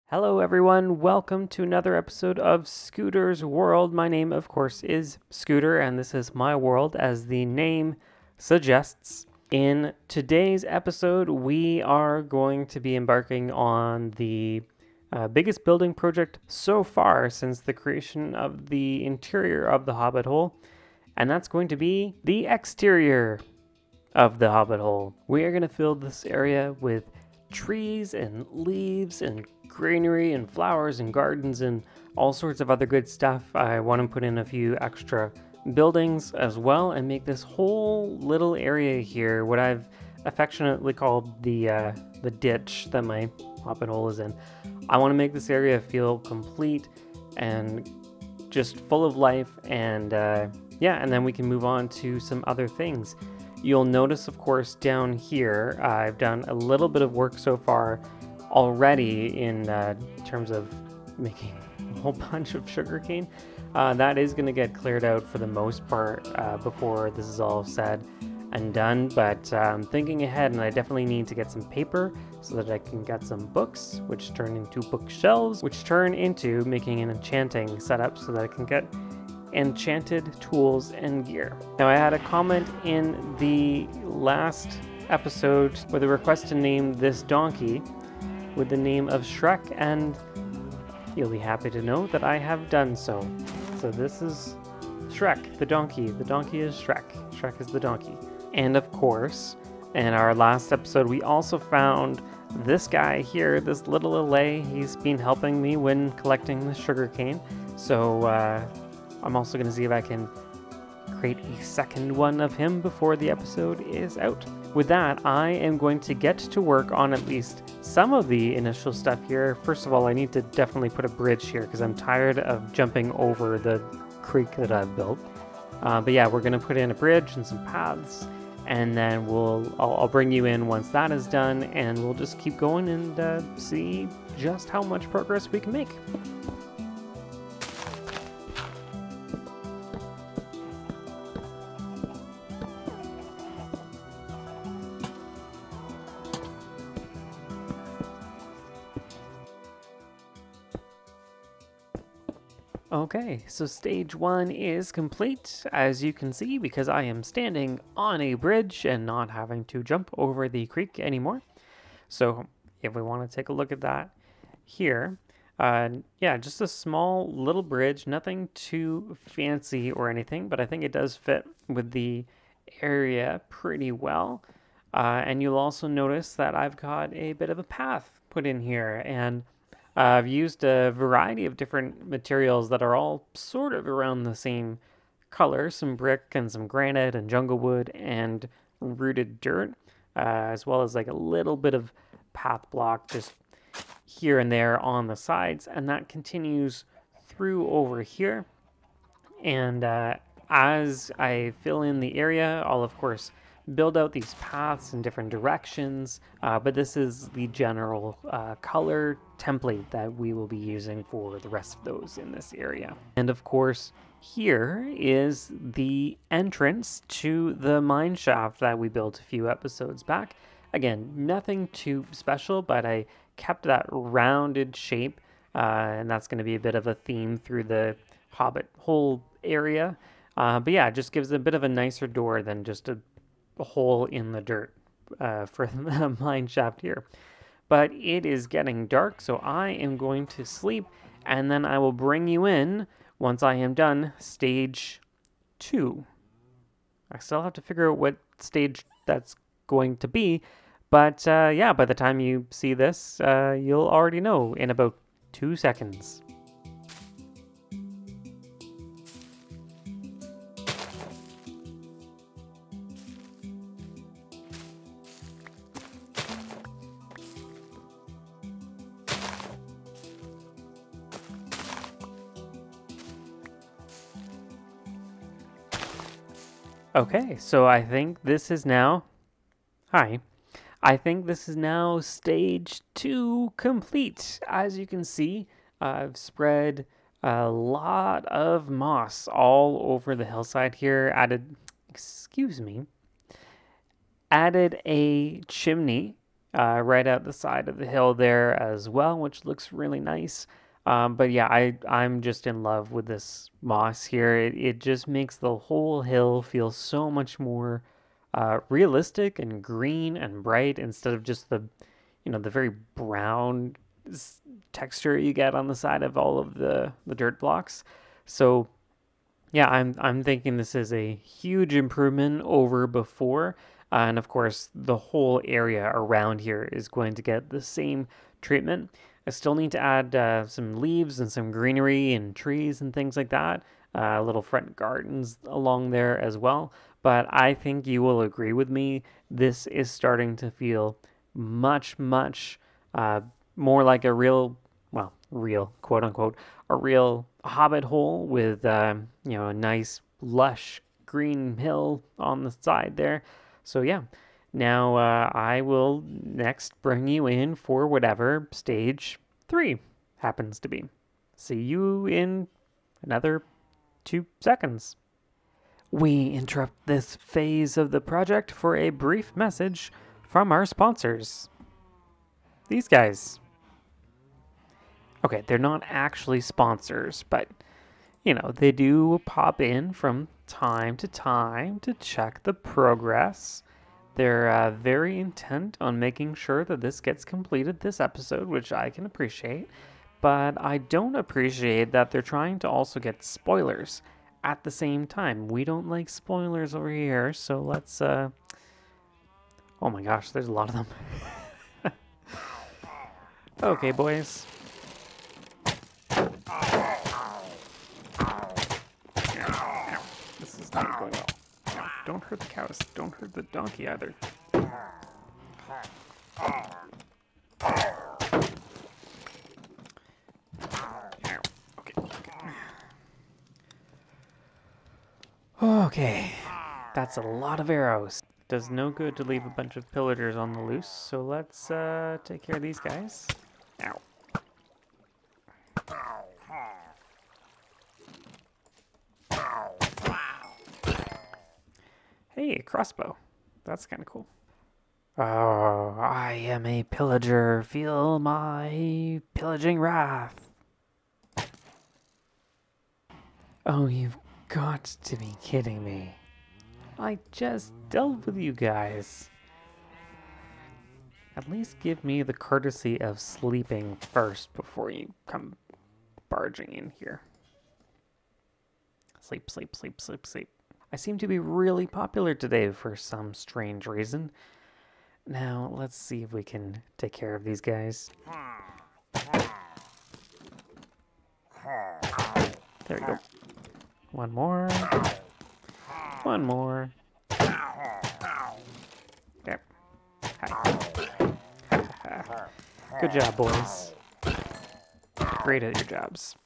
Hello everyone, welcome to another episode of Scooter's World. My name, of course, is Scooter, and this is my world, as the name suggests. In today's episode, we are going to be embarking on the biggest building project so far since the creation of the interior of the Hobbit Hole, and that's going to be the exterior of the Hobbit Hole. We are going to fill this area with trees and leaves and greenery and flowers and gardens and all sorts of other good stuff. I want to put in a few extra buildings as well and make this whole little area here what I've affectionately called the ditch that my Hobbit Hole is in. I want to make this area feel complete and just full of life, and and then we can move on to some other things. You'll notice, of course, down here, I've done a little bit of work so far already in terms of making a whole bunch of sugarcane. That is going to get cleared out for the most part before this is all said and done, but I'm thinking ahead, and I definitely need to get some paper so that I can get some books, which turn into bookshelves, which turn into making an enchanting setup so that I can get enchanted tools and gear. Now, I had a comment in the last episode with a request to name this donkey with the name of Shrek, and you'll be happy to know that I have done so. So this is Shrek, the donkey. The donkey is Shrek. Shrek is the donkey. And of course, in our last episode, we also found this guy here, this little allay. He's been helping me when collecting the sugarcane. So I'm also going to see if I can create a second one of him before the episode is out. With that, I am going to get to work on at least some of the initial stuff here. First of all, I need to definitely put a bridge here because I'm tired of jumping over the creek that I've built. But yeah, we're going to put in a bridge and some paths, and then I'll bring you in once that is done, and we'll just keep going and see just how much progress we can make. Okay, so stage one is complete, as you can see, because I am standing on a bridge and not having to jump over the creek anymore. So if we want to take a look at that here, just a small little bridge, nothing too fancy or anything, but I think it does fit with the area pretty well. And you'll also notice that I've got a bit of a path put in here, and I've used a variety of different materials that are all sort of around the same color, some brick and some granite and jungle wood and rooted dirt, as well as like a little bit of path block just here and there on the sides, and that continues through over here. And as I fill in the area, I'll of course build out these paths in different directions, but this is the general color template that we will be using for the rest of those in this area. And of course, here is the entrance to the mine shaft that we built a few episodes back. Again, nothing too special, but I kept that rounded shape, and that's going to be a bit of a theme through the Hobbit Hole area. But yeah, it just gives a bit of a nicer door than just a hole in the dirt for the mine shaft here. But it is getting dark, so I am going to sleep, and then I will bring you in once I am done stage 2. I still have to figure out what stage that's going to be, but yeah, by the time you see this, you'll already know in about 2 seconds. Okay, so I think this is now... Hi. I think this is now stage 2 complete. As you can see, I've spread a lot of moss all over the hillside here. Added a chimney right out the side of the hill there as well, which looks really nice. But yeah, I'm just in love with this moss here. It just makes the whole hill feel so much more realistic and green and bright instead of just the very brown texture you get on the side of all of the dirt blocks. So yeah, I'm thinking this is a huge improvement over before. And of course, the whole area around here is going to get the same treatment. I still need to add some leaves and some greenery and trees and things like that. Little front gardens along there as well. But I think you will agree with me. This is starting to feel much, much more like a real, well, real, quote unquote, a real hobbit hole with, a nice, lush green hill on the side there. So, yeah, now I will next bring you in for whatever stage 3 happens to be. See you in another 2 seconds. We interrupt this phase of the project for a brief message from our sponsors. These guys. Okay, they're not actually sponsors, but, they do pop in from time to time to check the progress. They're very intent on making sure that this gets completed this episode, which I can appreciate. But I don't appreciate that they're trying to also get spoilers at the same time. We don't like spoilers over here, so let's... Oh my gosh, there's a lot of them. Okay, boys. This is not going well. No, don't hurt the cows. Don't hurt the donkey either. Okay, that's a lot of arrows. Does no good to leave a bunch of pillagers on the loose, so let's take care of these guys. Ow. Hey, a crossbow. That's kind of cool. Oh, I am a pillager. Feel my pillaging wrath. Oh, you've got to be kidding me. I just dealt with you guys. At least give me the courtesy of sleeping first before you come barging in here. Sleep, sleep, sleep, sleep, sleep. I seem to be really popular today for some strange reason. Now, let's see if we can take care of these guys. There we go. One more. One more. There. Hi. Good job, boys. Great at your jobs.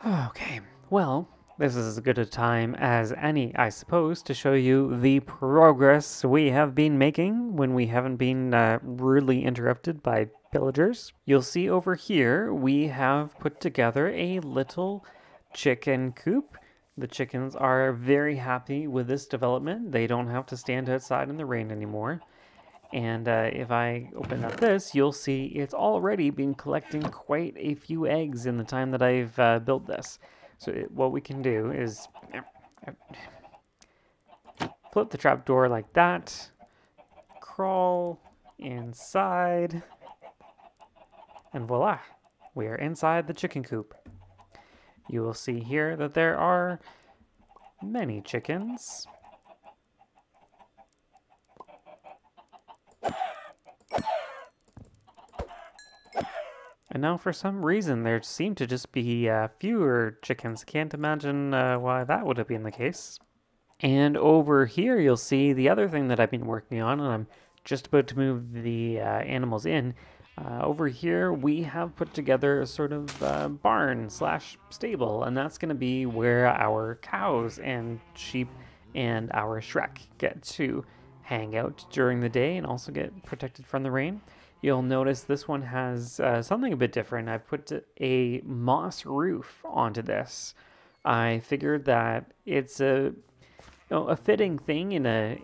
Okay, well, this is as good a time as any, I suppose, to show you the progress we have been making when we haven't been rudely interrupted by pillagers. You'll see over here we have put together a little chicken coop. The chickens are very happy with this development. They don't have to stand outside in the rain anymore. And if I open up this, you'll see it's already been collecting quite a few eggs in the time that I've built this. So what we can do is flip the trapdoor like that, crawl inside, and voila, we are inside the chicken coop. You will see here that there are many chickens. And now for some reason there seem to just be fewer chickens. Can't imagine why that would have been the case. And over here you'll see the other thing that I've been working on, and I'm just about to move the animals in. Over here we have put together a sort of barn slash stable, and that's going to be where our cows and sheep and our Shrek get to hang out during the day and also get protected from the rain. You'll notice this one has something a bit different. I've put a moss roof onto this. I figured that it's a a fitting thing in a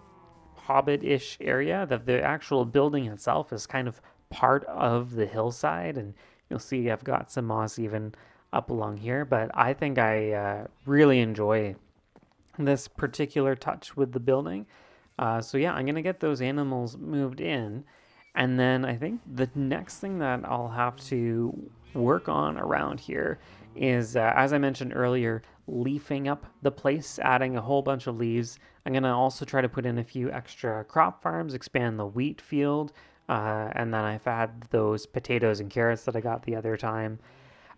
Hobbit-ish area that the actual building itself is kind of part of the hillside, and you'll see I've got some moss even up along here, but I think I really enjoy this particular touch with the building. So yeah, I'm gonna get those animals moved in, and then I think the next thing that I'll have to work on around here is, as I mentioned earlier, leafing up the place, adding a whole bunch of leaves. I'm going to also try to put in a few extra crop farms, expand the wheat field, and then I've had those potatoes and carrots that I got the other time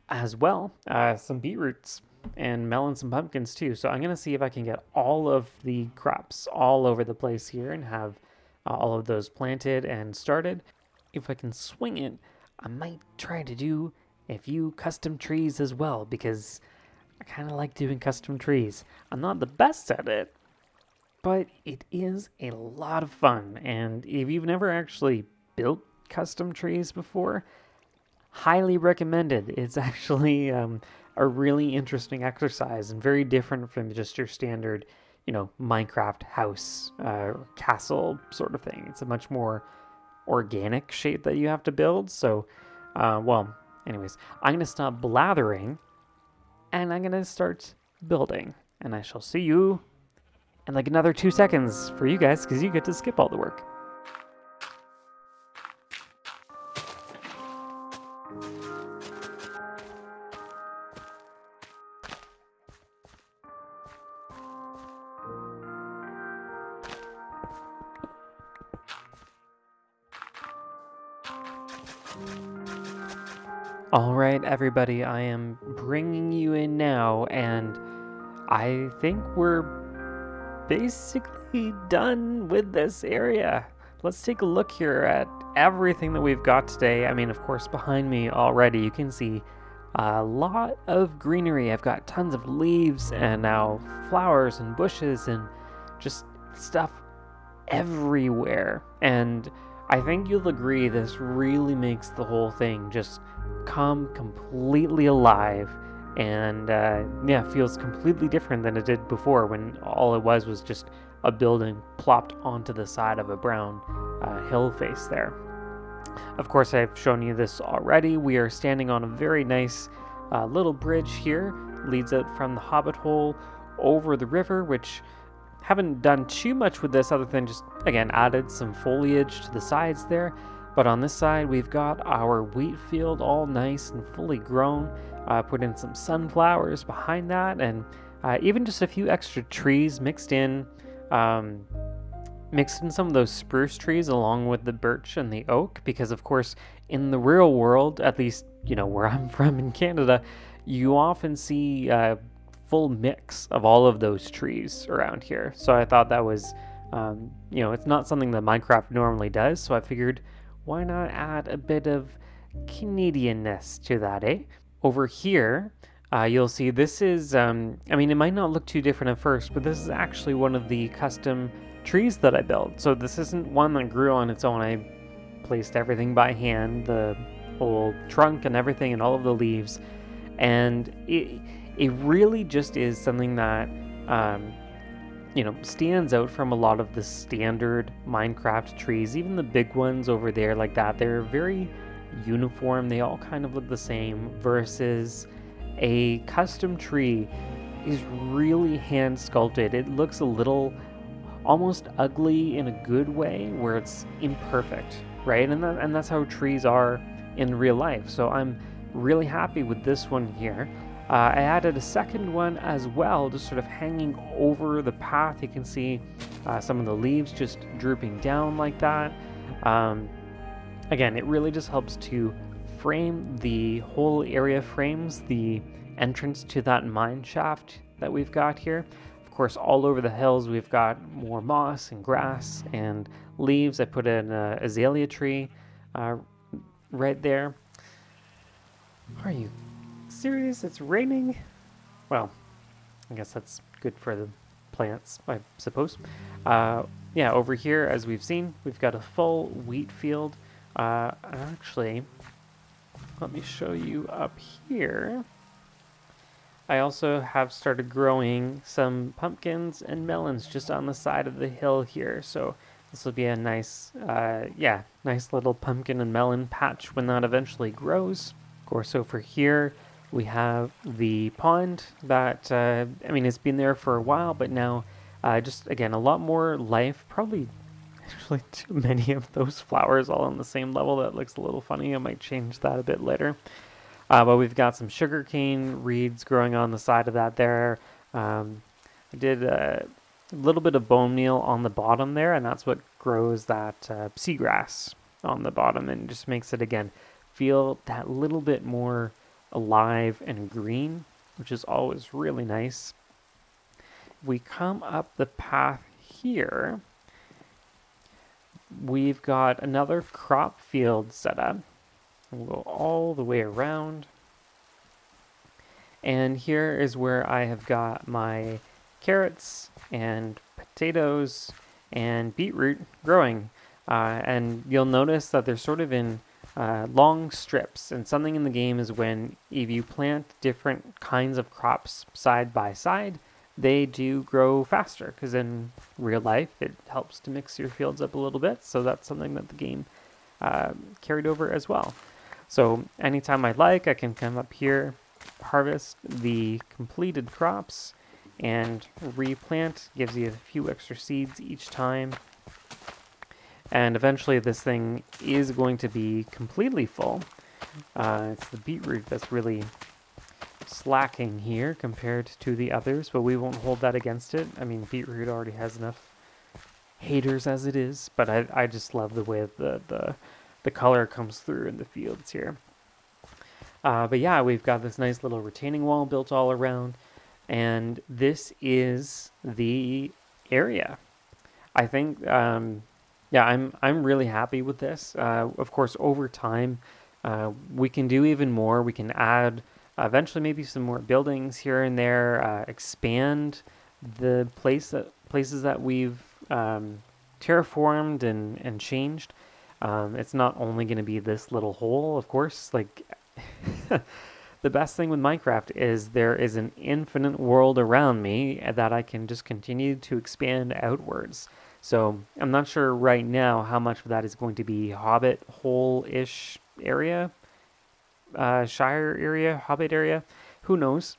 as well. Some beetroots and melons and pumpkins too. So I'm going to see if I can get all of the crops all over the place here and have all of those planted and started. If I can swing it, I might try to do a few custom trees as well, because I kind of like doing custom trees. I'm not the best at it, but it is a lot of fun. And if you've never actually built custom trees before, highly recommended. It's actually a really interesting exercise and very different from just your standard, Minecraft house, castle sort of thing. It's a much more organic shape that you have to build. So, anyways, I'm going to stop blathering and I'm going to start building. And I shall see you in like another 2 seconds for you guys, because you get to skip all the work. All right, everybody, I am bringing you in now, and I think we're basically done with this area. Let's take a look here at everything that we've got today. I mean, of course, behind me already, you can see a lot of greenery. I've got tons of leaves and now flowers and bushes and just stuff everywhere. And I think you'll agree this really makes the whole thing just come completely alive, and feels completely different than it did before, when all it was just a building plopped onto the side of a brown hill face there. Of course, I've shown you this already. We are standing on a very nice little bridge here, leads out from the Hobbit hole over the river, which haven't done too much with this other than just, again, added some foliage to the sides there. But on this side, we've got our wheat field all nice and fully grown. Put in some sunflowers behind that, and even just a few extra trees mixed in some of those spruce trees along with the birch and the oak, because of course in the real world, at least where I'm from in Canada, you often see full mix of all of those trees around here. So I thought that was it's not something that Minecraft normally does, so I figured, why not add a bit of Canadianness to that, eh? Over here, you'll see this is, I mean, it might not look too different at first, but this is actually one of the custom trees that I built. So this isn't one that grew on its own. I placed everything by hand, the whole trunk and everything and all of the leaves. And it really just is something that, stands out from a lot of the standard Minecraft trees. Even the big ones over there like that, they're very uniform. They all kind of look the same, versus a custom tree is really hand sculpted. It looks a little almost ugly in a good way, where it's imperfect, right? And that's how trees are in real life. So I'm really happy with this one here. I added a second one as well, just sort of hanging over the path. You can see some of the leaves just drooping down like that. Again, it really just helps to frame the whole area, frames the entrance to that mine shaft that we've got here. Of course, all over the hills, we've got more moss and grass and leaves. I put in an azalea tree right there. Are you serious? It's raining? Well, I guess that's good for the plants, I suppose. Yeah, over here, as we've seen, we've got a full wheat field. Actually, let me show you up here. I also have started growing some pumpkins and melons just on the side of the hill here. So this will be a nice, nice little pumpkin and melon patch when that eventually grows. Of course, over here we have the pond that, I mean, it's been there for a while, but now just, again, a lot more life. Probably actually too many of those flowers all on the same level. That looks a little funny. I might change that a bit later. But we've got some sugarcane reeds growing on the side of that there. I did a little bit of bone meal on the bottom there, and that's what grows that seagrass on the bottom, and just makes it, again, feel that little bit more alive and green, which is always really nice. We come up the path here. We've got another crop field set up. We'll go all the way around. And here is where I have got my carrots and potatoes and beetroot growing. And you'll notice that they're sort of in long strips. And something in the game is when if you plant different kinds of crops side by side, they do grow faster, because in real life it helps to mix your fields up a little bit. So that's something that the game carried over as well. So anytime I like, I can come up here, harvest the completed crops, and replant. Gives you a few extra seeds each time. And eventually this thing is going to be completely full. It's the beetroot that's really slacking here compared to the others, but we won't hold that against it. I mean, beetroot already has enough haters as it is, but I just love the way the color comes through in the fields here. But yeah, we've got this nice little retaining wall built all around, and this is the area. I think, yeah, I'm really happy with this. Of course, over time, we can do even more. We can add eventually maybe some more buildings here and there, expand the places that we've terraformed and changed. It's not only going to be this little hole, of course. Like, the best thing with Minecraft is there is an infinite world around me that I can just continue to expand outwards. So I'm not sure right now how much of that is going to be Hobbit hole-ish area, Shire area, Hobbit area. Who knows?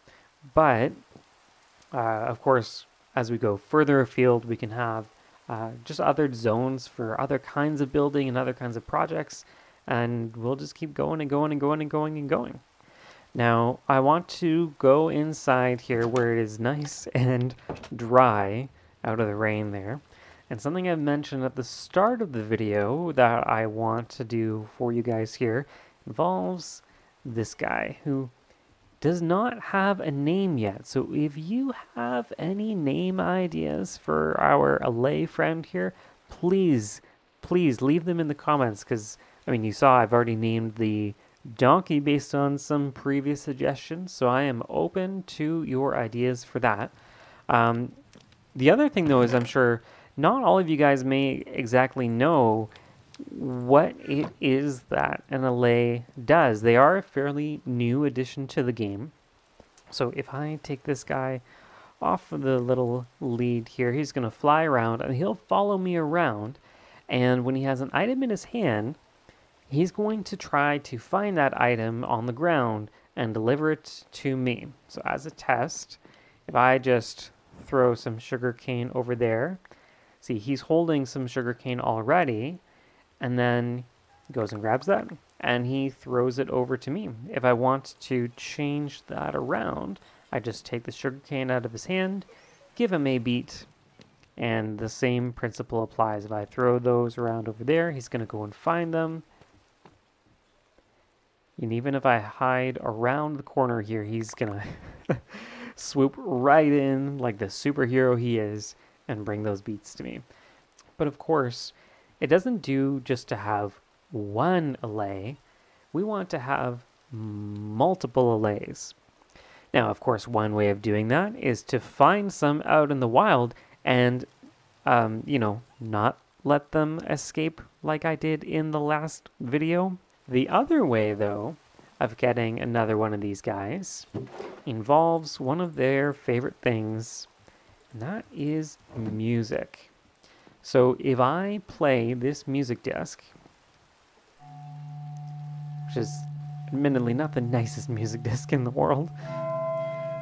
But, of course, as we go further afield, we can have just other zones for other kinds of building and other kinds of projects, and we'll just keep going and going and going and going and going. Now, I want to go inside here where it is nice and dry out of the rain there. And something I mentioned at the start of the video that I want to do for you guys here involves this guy who does not have a name yet. So if you have any name ideas for our allay friend here, please leave them in the comments, because, I mean, you saw I've already named the donkey based on some previous suggestions, so I am open to your ideas for that. The other thing, though, is I'm sure not all of you guys may exactly know what it is that an allay does. They are a fairly new addition to the game. So if I take this guy off of the little lead here, he's going to fly around and he'll follow me around. And when he has an item in his hand, he's going to try to find that item on the ground and deliver it to me. So as a test, if I just throw some sugarcane over there, see, he's holding some sugarcane already, and then he goes and grabs that, and he throws it over to me. If I want to change that around, I just take the sugarcane out of his hand, give him a beat, and the same principle applies. If I throw those around over there, he's going to go and find them. And even if I hide around the corner here, he's going to swoop right in like the superhero he is and bring those beats to me. But of course, it doesn't do just to have one allay. We want to have multiple allays. Now, of course, one way of doing that is to find some out in the wild and, not let them escape like I did in the last video. The other way, though, of getting another one of these guys involves one of their favorite things, and that is music. So if I play this music disc, which is admittedly not the nicest music disc in the world,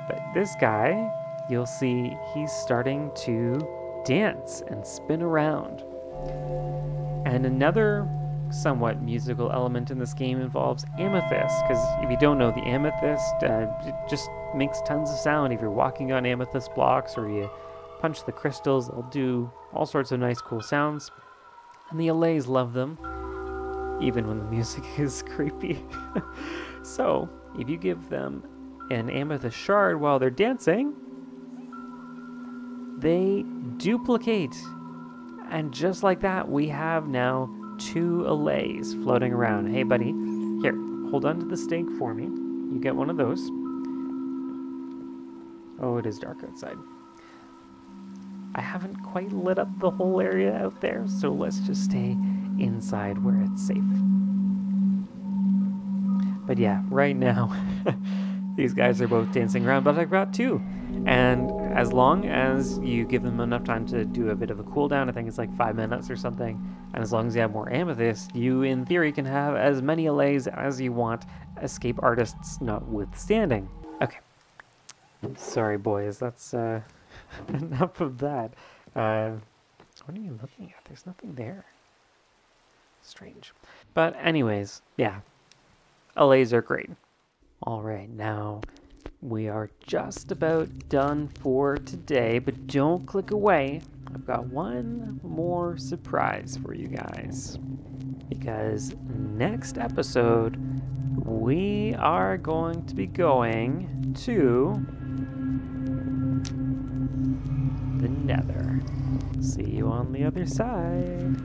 but this guy, you'll see he's starting to dance and spin around. And another somewhat musical element in this game involves amethyst, because if you don't know, the amethyst it just makes tons of sound. If you're walking on amethyst blocks or you punch the crystals, they'll do all sorts of nice cool sounds, and the allays love them, even when the music is creepy. So if you give them an amethyst shard while they're dancing, they duplicate, and just like that, we have now 2 allays floating around. Hey buddy, here, hold on to the stake for me. You get one of those. Oh, it is dark outside. I haven't quite lit up the whole area out there, so let's just stay inside where it's safe. But yeah, right now, these guys are both dancing around, but I've got 2. And as long as you give them enough time to do a bit of a cooldown, I think it's like 5 minutes or something, and as long as you have more amethyst, you in theory can have as many allays as you want, escape artists notwithstanding. Okay. Sorry boys, that's enough of that. What are you looking at? There's nothing there. Strange. But anyways, yeah. Allays are great. Alright, now we are just about done for today, but don't click away. I've got one more surprise for you guys. Because next episode, we are going to be going to the Nether. See you on the other side.